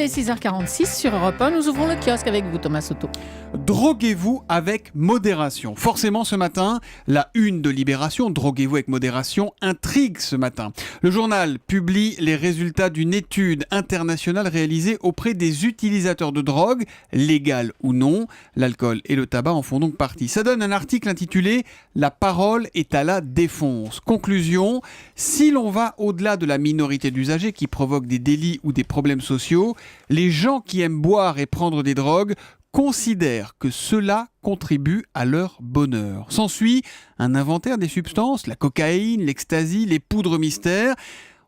Il est 6h46 sur Europe 1. Nous ouvrons le kiosque avec vous, Thomas Soto. Droguez-vous avec modération. Forcément, ce matin, la une de Libération, droguez-vous avec modération, intrigue ce matin. Le journal publie les résultats d'une étude internationale réalisée auprès des utilisateurs de drogue, légales ou non. L'alcool et le tabac en font donc partie. Ça donne un article intitulé « La parole est à la défonce ». Conclusion, si l'on va au-delà de la minorité d'usagers qui provoquent des délits ou des problèmes sociaux, les gens qui aiment boire et prendre des drogues considèrent que cela contribue à leur bonheur. S'ensuit un inventaire des substances, la cocaïne, l'ecstasy, les poudres mystères.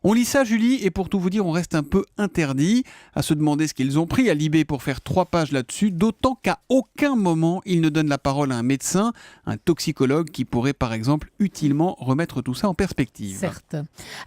On lit ça, Julie, et pour tout vous dire, on reste un peu interdit à se demander ce qu'ils ont pris à Libé pour faire 3 pages là-dessus, d'autant qu'à aucun moment, ils ne donnent la parole à un médecin, un toxicologue qui pourrait, par exemple, utilement remettre tout ça en perspective. Certes.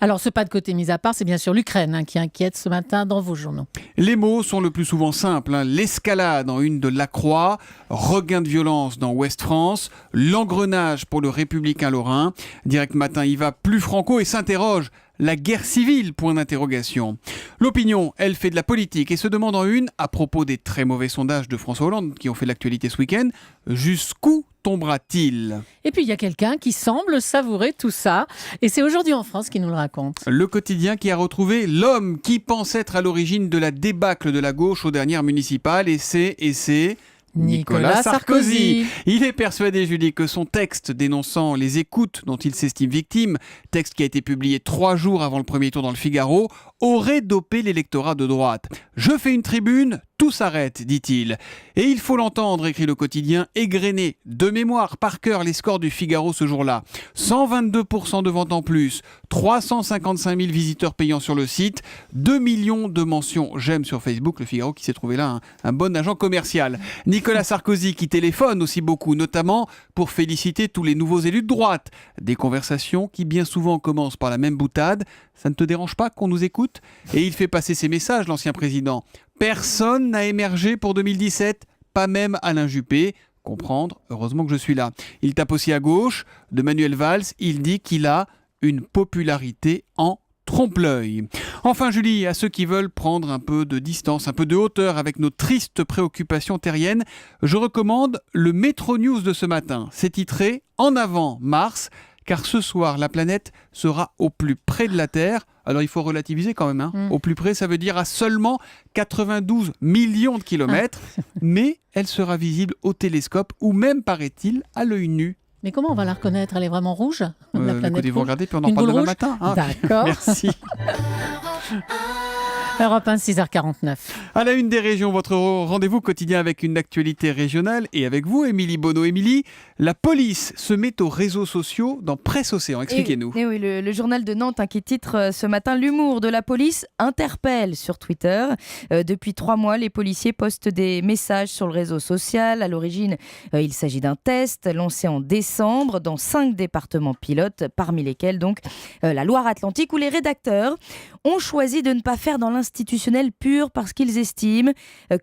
Alors, ce pas de côté mis à part, c'est bien sûr l'Ukraine qui inquiète ce matin dans vos journaux. Les mots sont le plus souvent simples. L'escalade en une de La Croix, regain de violence dans Ouest France, l'engrenage pour le Républicain Lorrain. Direct Matin y va plus franco et s'interroge. La guerre civile, point d'interrogation. L'opinion, elle fait de la politique et se demande en une, à propos des très mauvais sondages de François Hollande qui ont fait l'actualité ce week-end, jusqu'où tombera-t-il ? Et puis il y a quelqu'un qui semble savourer tout ça, et c'est Aujourd'hui en France qui nous le raconte. Le quotidien qui a retrouvé l'homme qui pense être à l'origine de la débâcle de la gauche aux dernières municipales, et c'est... Nicolas Sarkozy. Il est persuadé, Julie, que son texte dénonçant les écoutes dont il s'estime victime, texte qui a été publié 3 jours avant le premier tour dans le Figaro, aurait dopé l'électorat de droite. « Je fais une tribune, tout s'arrête », dit-il. Et il faut l'entendre, écrit le quotidien, égrené de mémoire par cœur les scores du Figaro ce jour-là. 122% de ventes en plus, 355 000 visiteurs payants sur le site, 2 millions de mentions j'aime sur Facebook, le Figaro qui s'est trouvé là un bon agent commercial. Nicolas Sarkozy qui téléphone aussi beaucoup, notamment pour féliciter tous les nouveaux élus de droite. Des conversations qui bien souvent commencent par la même boutade. Ça ne te dérange pas qu'on nous écoute ? Et il fait passer ses messages, l'ancien président. Personne n'a émergé pour 2017, pas même Alain Juppé. Comprendre, heureusement que je suis là. Il tape aussi à gauche. De Manuel Valls, il dit qu'il a une popularité en trompe-l'œil. Enfin, Julie, à ceux qui veulent prendre un peu de distance, un peu de hauteur avec nos tristes préoccupations terriennes, je recommande le Métro News de ce matin. C'est titré « En avant Mars », car ce soir, la planète sera au plus près de la Terre. Alors, il faut relativiser quand même. Au plus près, ça veut dire à seulement 92 millions de kilomètres. Mais elle sera visible au télescope ou même, paraît-il, à l'œil nu. Mais comment on va la reconnaître ? Elle est vraiment rouge, la planète écoutez, vous rouge. regardez, puis on en Une parle boule demain rouge matin. D'accord. Merci. Europe 1, 6h49. À la une des régions, votre rendez-vous quotidien avec une actualité régionale et avec vous, Émilie Bonneau. Émilie, la police se met aux réseaux sociaux dans Presse Océan. Expliquez-nous. Et oui, le journal de Nantes qui titre ce matin « L'humour de la police interpelle » sur Twitter. Depuis 3 mois, les policiers postent des messages sur le réseau social. À l'origine, il s'agit d'un test lancé en décembre dans 5 départements pilotes, parmi lesquels donc la Loire-Atlantique, où les rédacteurs ont choisi de ne pas faire dans l'institutionnel pur parce qu'ils estiment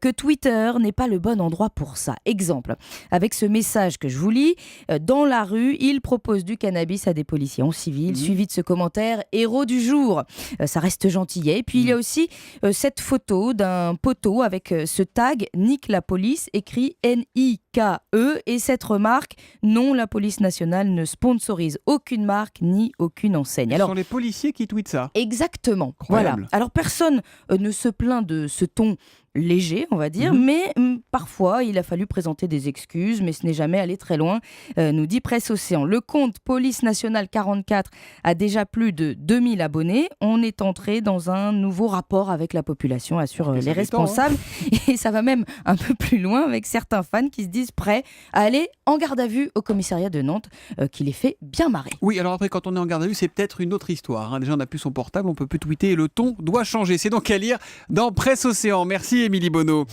que Twitter n'est pas le bon endroit pour ça. Exemple, avec ce message que je vous lis, dans la rue, il propose du cannabis à des policiers en civil, suivi de ce commentaire « héros du jour ». Ça reste gentillet. Et puis il y a aussi cette photo d'un poteau avec ce tag « Nique la police » écrit N-I-K-E et cette remarque « Non, la police nationale ne sponsorise aucune marque ni aucune enseigne ». Ce sont les policiers qui tweetent ça. Exactement. Incroyable. Voilà. Alors personne ne se plaint de ce ton léger, on va dire, mais parfois il a fallu présenter des excuses, mais ce n'est jamais allé très loin, nous dit Presse Océan. Le compte Police Nationale 44 a déjà plus de 2000 abonnés. On est entré dans un nouveau rapport avec la population, assurent les responsables. Et ça va même un peu plus loin avec certains fans qui se disent prêts à aller en garde à vue au commissariat de Nantes, qui les fait bien marrer. Oui, alors après, quand on est en garde à vue, c'est peut-être une autre histoire. Déjà, on n'a plus son portable, on peut plus tweeter et le ton doit changer. C'est donc à lire dans Presse Océan. Merci Émilie Bonneau.